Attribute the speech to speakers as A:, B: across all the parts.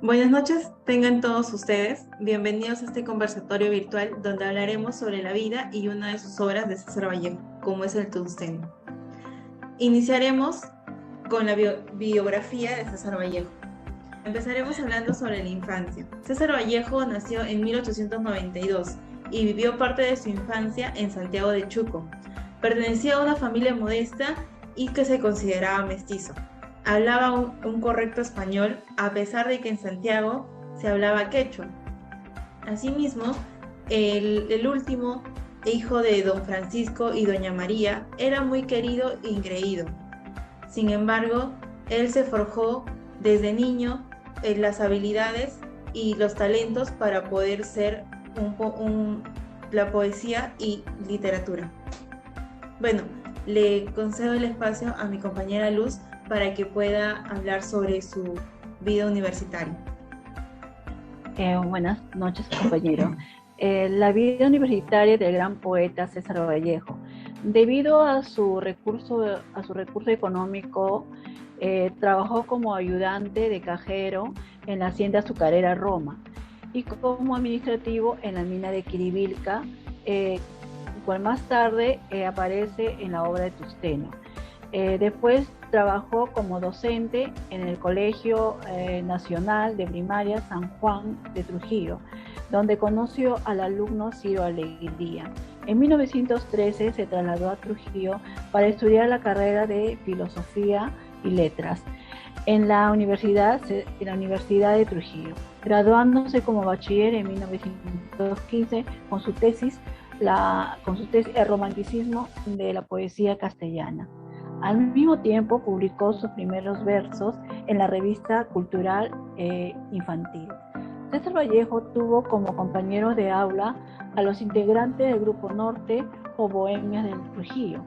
A: Buenas noches, tengan todos ustedes. Bienvenidos a este conversatorio virtual donde hablaremos sobre la vida y una de sus obras de César Vallejo, como es el tungsteno. Iniciaremos con la biografía de César Vallejo. Empezaremos hablando sobre la infancia. César Vallejo nació en 1892 y vivió parte de su infancia en Santiago de Chuco. Pertenecía a una familia modesta y que se consideraba mestizo. Hablaba un correcto español, a pesar de que en Santiago se hablaba quechua. Asimismo, el último hijo de don Francisco y doña María era muy querido e ingreído. Sin embargo, él se forjó desde niño en las habilidades y los talentos para poder ser la poesía y literatura. Bueno, le concedo el espacio a mi compañera Luz para que pueda hablar sobre su vida universitaria.
B: Buenas noches, compañero. La vida universitaria del gran poeta César Vallejo. Debido a su recurso económico, trabajó como ayudante de cajero en la hacienda azucarera Roma y como administrativo en la mina de Quiribilca, cual más tarde aparece en la obra de Tungsteno. Después trabajó como docente en el Colegio Nacional de Primaria San Juan de Trujillo, donde conoció al alumno Ciro Alegría. En 1913 se trasladó a Trujillo para estudiar la carrera de Filosofía y Letras en la Universidad de Trujillo, graduándose como bachiller en 1915 con su tesis El romanticismo de la poesía castellana. Al mismo tiempo publicó sus primeros versos en la revista cultural infantil. César Vallejo tuvo como compañeros de aula a los integrantes del Grupo Norte o Bohemias del Trujillo,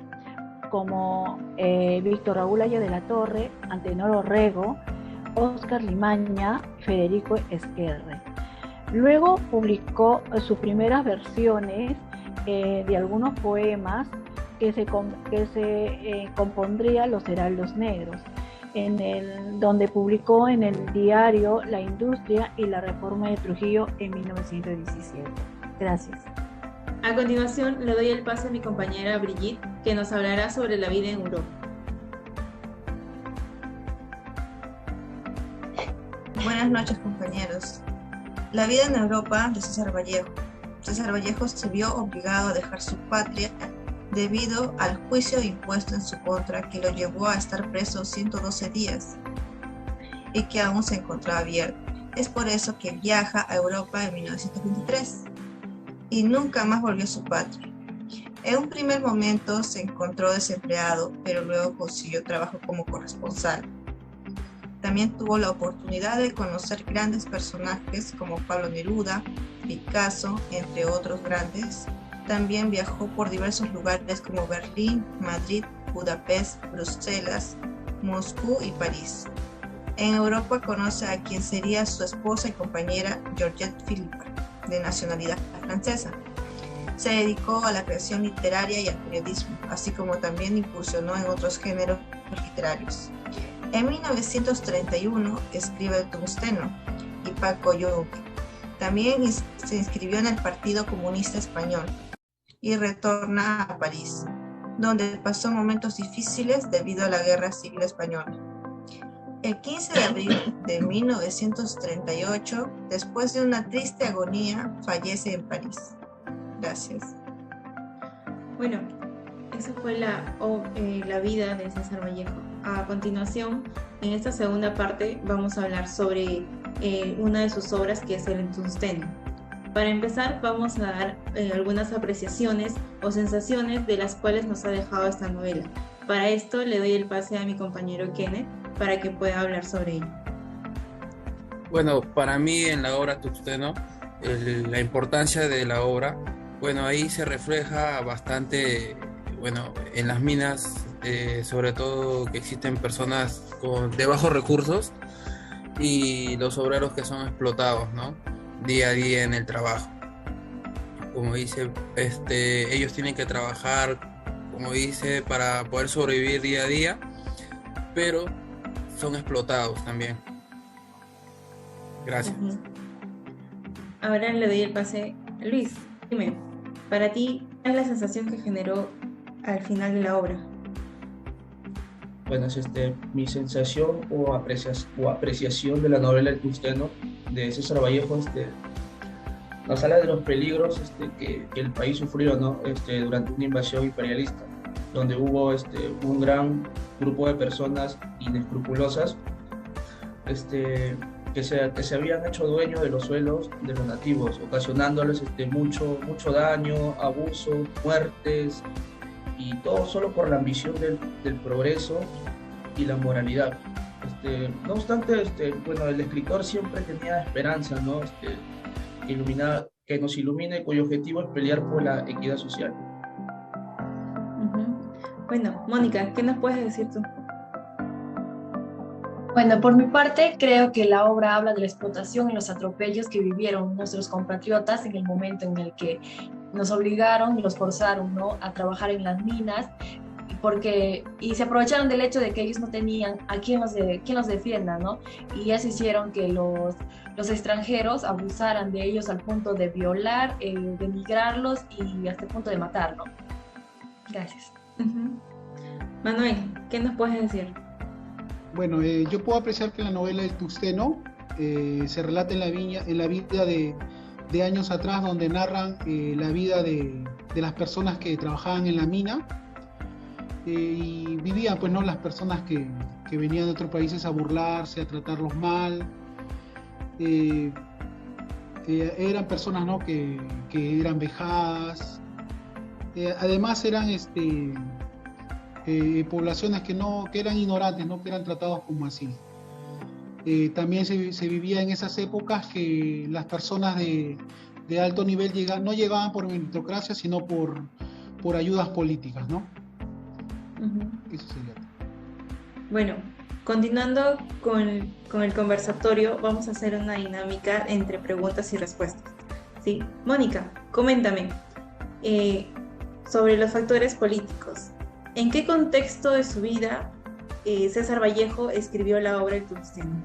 B: como Víctor Raúl Aya de la Torre, Antenor Orrego, Óscar Limaña, Federico Esquerre. Luego publicó sus primeras versiones de algunos poemas que se compondría Los Heraldos Negros, donde publicó en el diario La Industria y la Reforma de Trujillo en 1917. Gracias.
A: A continuación, le doy el pase a mi compañera Brigitte, que nos hablará sobre la vida en Europa.
C: Buenas noches, compañeros. La vida en Europa de César Vallejo. César Vallejo se vio obligado a dejar su patria debido al juicio impuesto en su contra que lo llevó a estar preso 112 días y que aún se encontraba abierto. Es por eso que viaja a Europa en 1923 y nunca más volvió a su patria. En un primer momento se encontró desempleado, pero luego consiguió trabajo como corresponsal. También tuvo la oportunidad de conocer grandes personajes como Pablo Neruda, Picasso, entre otros grandes. También viajó por diversos lugares como Berlín, Madrid, Budapest, Bruselas, Moscú y París. En Europa conoce a quien sería su esposa y compañera Georgette Philippa, de nacionalidad francesa. Se dedicó a la creación literaria y al periodismo, así como también incursionó en otros géneros literarios. En 1931 escribe El Tungsteno y Paco Yunque. También se inscribió en el Partido Comunista Español y retorna a París, donde pasó momentos difíciles debido a la Guerra Civil Española. El 15 de abril de 1938, después de una triste agonía, fallece en París. Gracias.
A: Bueno, esa fue la vida de César Vallejo. A continuación, en esta segunda parte, vamos a hablar sobre una de sus obras, que es El Tungsteno. Para empezar, vamos a dar algunas apreciaciones o sensaciones de las cuales nos ha dejado esta novela. Para esto, le doy el pase a mi compañero Kenneth para que pueda hablar sobre ello.
D: Bueno, para mí en la obra Tungsteno, la importancia de la obra, bueno, ahí se refleja bastante, bueno, en las minas, sobre todo que existen personas de bajos recursos y los obreros que son explotados, ¿no? Día a día en el trabajo. Como dice, ellos tienen que trabajar, como dice, para poder sobrevivir día a día, pero son explotados también. Gracias.
A: Ujú. Ahora le doy el pase a Luis. Dime, para ti, ¿cuál es la sensación que generó al final de la obra?
E: Bueno, es mi sensación o apreciación de la novela El Tusteno de César Vallejo, nos habla de los peligros que el país sufrió, ¿no? Durante una invasión imperialista, donde hubo un gran grupo de personas inescrupulosas que se habían hecho dueños de los suelos de los nativos, ocasionándoles mucho daño, abuso, muertes, y todo solo por la ambición del progreso y la moralidad. No obstante, bueno, el escritor siempre tenía esperanza, ¿no? Que nos ilumina y cuyo objetivo es pelear por la equidad social.
A: Ujú. Bueno, Mónica, ¿qué nos puedes decir tú?
F: Bueno, por mi parte, creo que la obra habla de la explotación y los atropellos que vivieron nuestros compatriotas en el momento en el que nos obligaron y los forzaron, ¿no?, a trabajar en las minas, y se aprovecharon del hecho de que ellos no tenían a quien los defienda, ¿no? Y eso hicieron que los extranjeros abusaran de ellos al punto de violar, de migrarlos y hasta el punto de matar, ¿no? Gracias.
A: Ujú. Manuel, ¿qué nos puedes decir?
G: Bueno, yo puedo apreciar que la novela El Tusteno se relata en la vida de años atrás, donde narran la vida de las personas que trabajaban en la mina y vivían, pues, ¿no?, las personas que venían de otros países a burlarse, a tratarlos mal. Eran personas, ¿no?, que eran vejadas. Además eran poblaciones que eran ignorantes, ¿no?, que eran tratados como así. También se vivía en esas épocas que las personas de alto nivel no llegaban por meritocracia, sino por ayudas políticas, ¿no?
A: Ujú.
G: Eso sería.
A: Bueno, continuando con el conversatorio, vamos a hacer una dinámica entre preguntas y respuestas. ¿Sí? Mónica, coméntame sobre los factores políticos. ¿En qué contexto de su vida César Vallejo escribió la obra El Tusteno?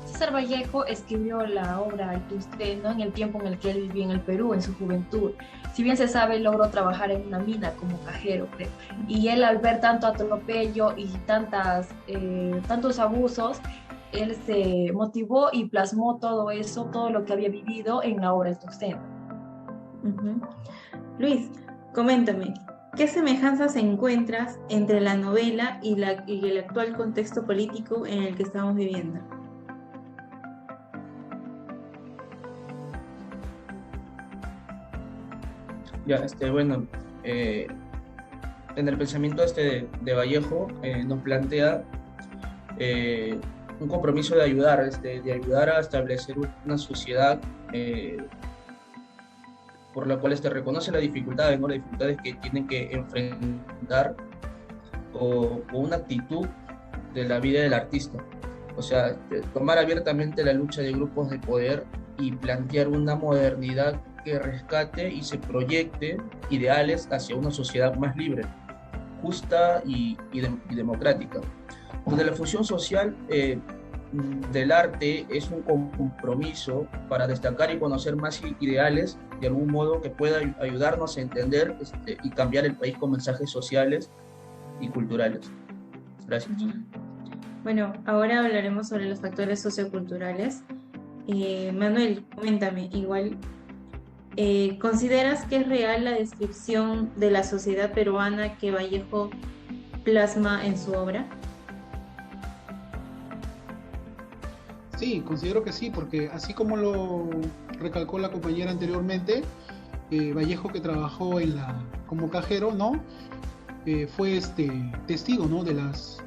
F: César Vallejo escribió la obra El Tusteno en el tiempo en el que él vivía en el Perú, en su juventud. Si bien se sabe, logró trabajar en una mina como cajero, creo. Y él, al ver tanto atropello y tantos abusos, él se motivó y plasmó todo eso, todo lo que había vivido en la obra El Tusteno.
A: Uh-huh. Luis, coméntame, ¿qué semejanzas encuentras entre la novela y el actual contexto político en el que estamos viviendo?
E: Ya, bueno, en el pensamiento de Vallejo nos plantea un compromiso de ayudar a establecer una sociedad por la cual reconoce las dificultades, ¿no? Las dificultades que tienen que enfrentar o una actitud de la vida del artista. O sea, tomar abiertamente la lucha de grupos de poder y plantear una modernidad que rescate y se proyecte ideales hacia una sociedad más libre, justa y democrática, donde la función social del arte es un compromiso para destacar y conocer más ideales de algún modo que pueda ayudarnos a entender y cambiar el país con mensajes sociales y culturales. Gracias.
A: Bueno, ahora hablaremos sobre los factores socioculturales. Manuel, coméntame, igual, ¿consideras que es real la descripción de la sociedad peruana que Vallejo plasma en su obra?
G: Sí, considero que sí, porque así como lo recalcó la compañera anteriormente, Vallejo, que trabajó como cajero, ¿no? Fue testigo, ¿no?, de las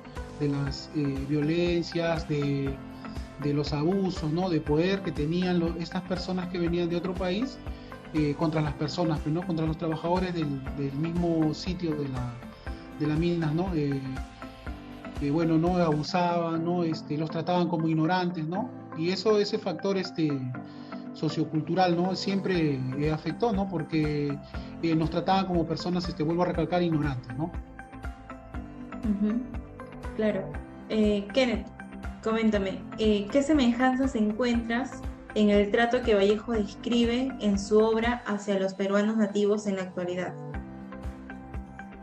G: violencias, de los abusos, ¿no?, de poder que tenían estas personas que venían de otro país contra las personas, ¿no?, contra los trabajadores del mismo sitio de las minas, ¿no? Bueno, no abusaban, ¿no? Los trataban como ignorantes, ¿no? Y ese factor sociocultural, ¿no?, siempre afectó, ¿no? Porque nos trataban como personas, vuelvo a recalcar, ignorantes, ¿no?
A: Uh-huh. Claro. Kenneth, Coméntame, ¿qué semejanzas encuentras en el trato que Vallejo describe en su obra hacia los peruanos nativos en la actualidad?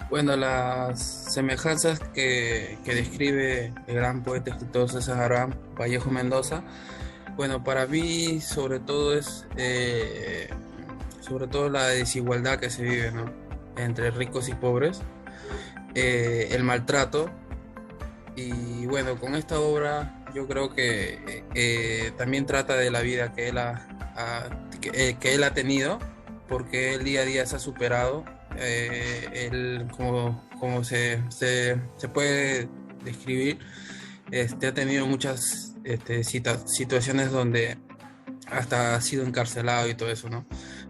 D: Bueno, las semejanzas que describe el gran poeta y escritor César Abraham Vallejo Mendoza, bueno, para mí sobre todo la desigualdad que se vive, ¿no? Entre ricos y pobres, el maltrato. Y bueno, con esta obra yo creo que también trata de la vida que él ha tenido, porque él día a día se ha superado. Él, como se puede describir, ha tenido muchas situaciones donde hasta ha sido encarcelado y todo eso, ¿no?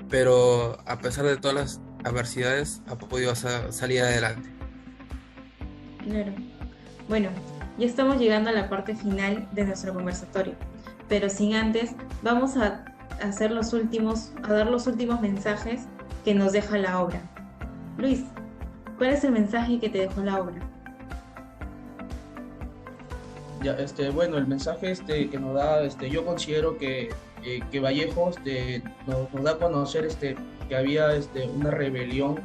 D: Pero a pesar de todas las adversidades, ha podido salir adelante.
A: Claro. Bueno, ya estamos llegando a la parte final de nuestro conversatorio, pero sin antes vamos a dar los últimos mensajes que nos deja la obra. Luis, ¿cuál es el mensaje que te dejó la obra?
E: Ya, bueno, el mensaje que nos da, yo considero que Vallejo nos da a conocer que había una rebelión,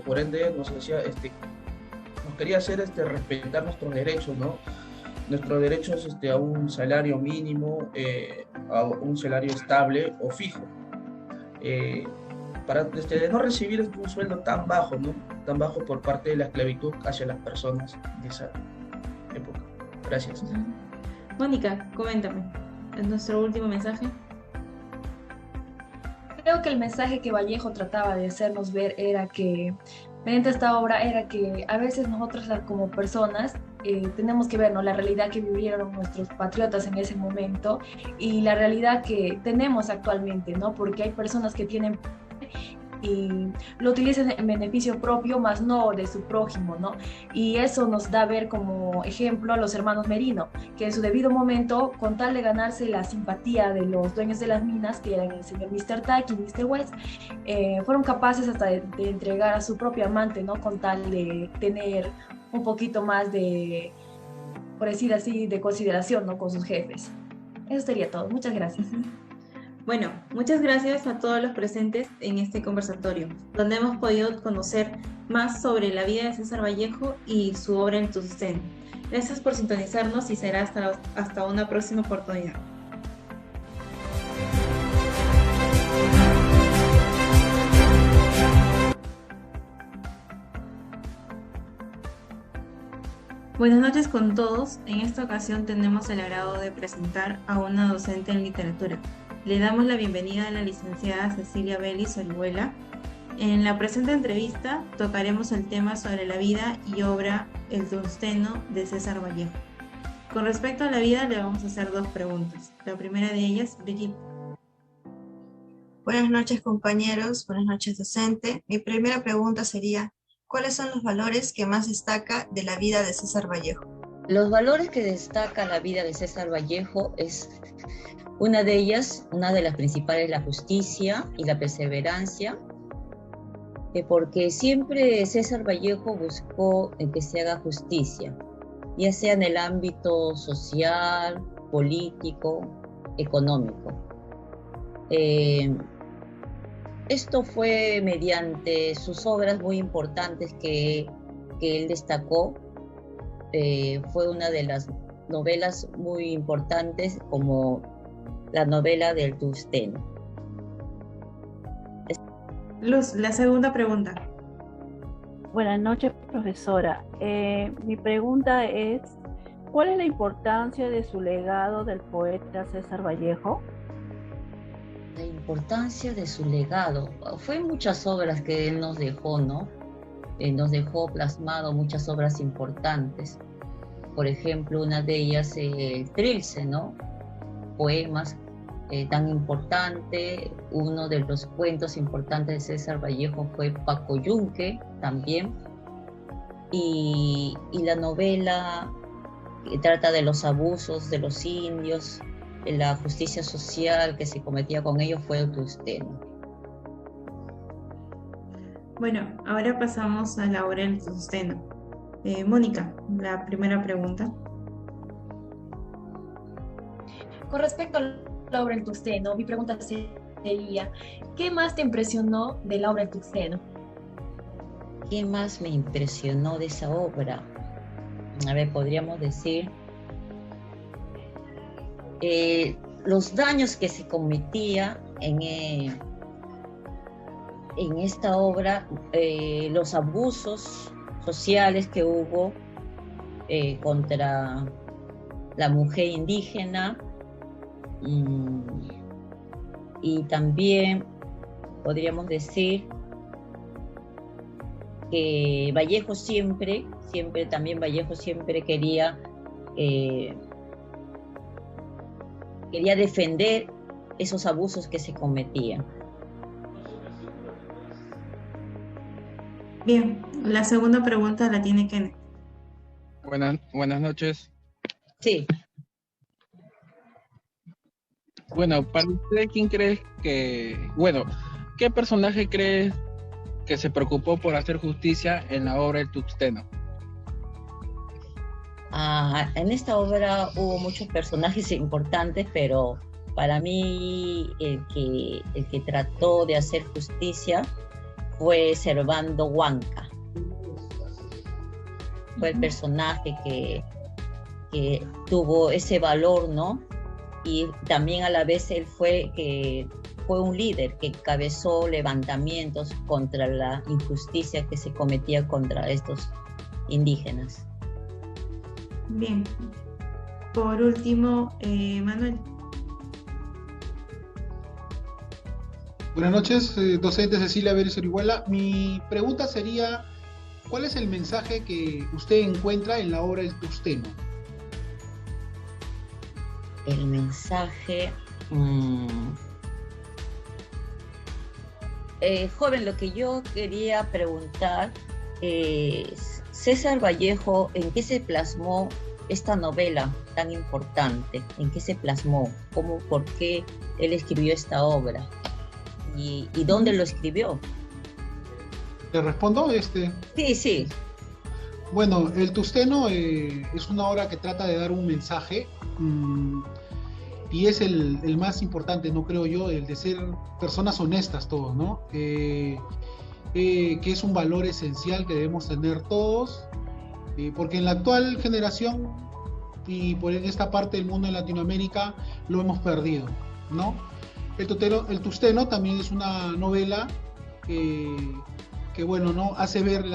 E: por ende nos decía, nos quería hacer respetar nuestros derechos, ¿no? Nuestros derechos a un salario mínimo, a un salario estable o fijo, para de no recibir un sueldo tan bajo, ¿no? Tan bajo por parte de la esclavitud hacia las personas de esa época. Gracias.
A: Mónica, coméntame, ¿es nuestro último mensaje?
F: Creo que el mensaje que Vallejo trataba de hacernos ver era que, mediante esta obra, era que a veces nosotros como personas tenemos que ver, ¿no?, la realidad que vivieron nuestros patriotas en ese momento y la realidad que tenemos actualmente, ¿no? Porque hay personas que tienen y lo utilizan en beneficio propio, más no de su prójimo, ¿no? Y eso nos da a ver como ejemplo a los hermanos Merino, que en su debido momento, con tal de ganarse la simpatía de los dueños de las minas, que eran el señor Mr. Tyke y Mr. West, fueron capaces hasta de entregar a su propio amante, ¿no? Con tal de tener un poquito más de, por decir así, de consideración, ¿no?, con sus jefes. Eso sería todo. Muchas gracias.
A: Bueno, muchas gracias a todos los presentes en este conversatorio, donde hemos podido conocer más sobre la vida de César Vallejo y su obra en Tuxteno. Gracias por sintonizarnos y será hasta una próxima oportunidad. Buenas noches con todos. En esta ocasión tenemos el agrado de presentar a una docente en literatura. Le damos la bienvenida a la licenciada Cecilia Vélez Orihuela. En la presente entrevista tocaremos el tema sobre la vida y obra El Tuxteno de César Vallejo. Con respecto a la vida le vamos a hacer dos preguntas. La primera de ellas, Brigitte.
C: Buenas noches, compañeros, buenas noches, docente. Mi primera pregunta sería, ¿cuáles son los valores que más destaca de la vida de César Vallejo?
H: Los valores que destaca la vida de César Vallejo es una de ellas, una de las principales, la justicia y la perseverancia, porque siempre César Vallejo buscó que se haga justicia, ya sea en el ámbito social, político, económico. Esto fue mediante sus obras muy importantes que él destacó. Fue una de las novelas muy importantes, como la novela del Tuxteno.
A: Luz, la segunda pregunta.
B: Buenas noches, profesora. Mi pregunta es, ¿cuál es la importancia de su legado del poeta César Vallejo?
H: La importancia de su legado. Fue muchas obras que él nos dejó, ¿no? Nos dejó plasmado muchas obras importantes. Por ejemplo, una de ellas, Trilce, ¿no? Poemas tan importante. Uno de los cuentos importantes de César Vallejo fue Pacoyunque también. Y la novela que trata de los abusos de los indios, de la justicia social que se cometía con ellos, fue El Tuxteno.
A: Bueno, ahora pasamos a la obra del Tuxteno. Mónica, la primera pregunta.
F: con respecto a la obra El Tuxteno, mi pregunta sería, ¿qué más te impresionó de la obra El Tuxteno?
H: ¿Qué más me impresionó de esa obra? A ver, podríamos decir los daños que se cometía en esta obra, los abusos sociales que hubo contra la mujer indígena, y también podríamos decir que Vallejo siempre quería defender esos abusos que se cometían.
A: Bien, la segunda pregunta la tiene Kenneth.
I: Buenas noches.
H: Sí.
I: Bueno, para usted, ¿quién crees qué personaje crees que se preocupó por hacer justicia en la obra El Tuxteno?
H: En esta obra hubo muchos personajes importantes, pero para mí el que trató de hacer justicia fue Servando Huanca. Fue el personaje que tuvo ese valor, ¿no? Y también a la vez él fue un líder que encabezó levantamientos contra la injusticia que se cometía contra estos indígenas.
A: Bien. Por último, Manuel.
G: Buenas noches, docente Cecilia Vélez Orihuela. Mi pregunta sería, ¿cuál es el mensaje que usted encuentra en la obra El Tuxteno?
H: El mensaje... joven, lo que yo quería preguntar es, César Vallejo, ¿en qué se plasmó esta novela tan importante? ¿En qué se plasmó? ¿Por qué él escribió esta obra? ¿Y dónde lo escribió?
G: ¿Le respondo?
H: Sí.
G: Bueno, El Tuxteno es una obra que trata de dar un mensaje, y es el más importante, no creo yo, el de ser personas honestas todos, ¿no? Que es un valor esencial que debemos tener todos, porque en la actual generación y en esta parte del mundo en Latinoamérica lo hemos perdido, ¿no? El Tuxteno también es una novela que bueno, ¿no? Hace ver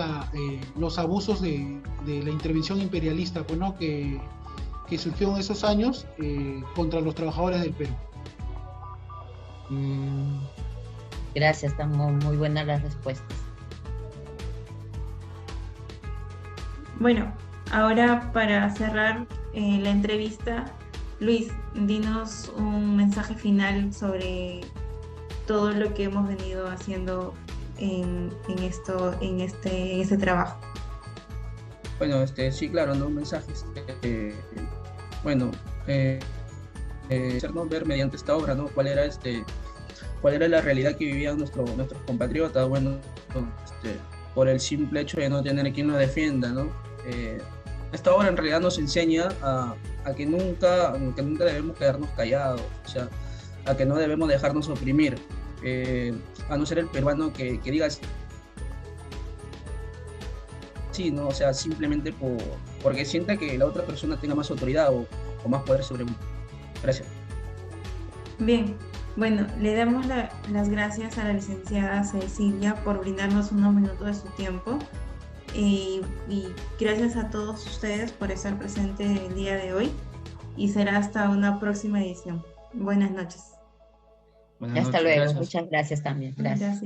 G: los abusos de la intervención imperialista, pues, ¿no? que surgió en esos años contra los trabajadores del Perú.
H: Gracias, están muy buenas las respuestas.
A: Bueno, ahora para cerrar la entrevista, Luis, dinos un mensaje final sobre todo lo que hemos venido haciendo en este trabajo.
E: Bueno, sí, claro, ¿no? Un mensaje, hacernos ver mediante esta obra, ¿no? Cuál era la realidad que vivían nuestros compatriotas, bueno, por el simple hecho de no tener quien nos defienda, ¿no? Esta obra en realidad nos enseña a que nunca debemos quedarnos callados, o sea, a que no debemos dejarnos oprimir, a no ser el peruano que diga sí, ¿no? O sea, simplemente porque sienta que la otra persona tenga más autoridad o más poder sobre uno. Gracias.
A: Bien, bueno, le damos las gracias a la licenciada Cecilia por brindarnos unos minutos de su tiempo, y gracias a todos ustedes por estar presentes el día de hoy, y será hasta una próxima edición. Buenas noches.
H: Hasta luego, gracias. Muchas gracias también. Gracias.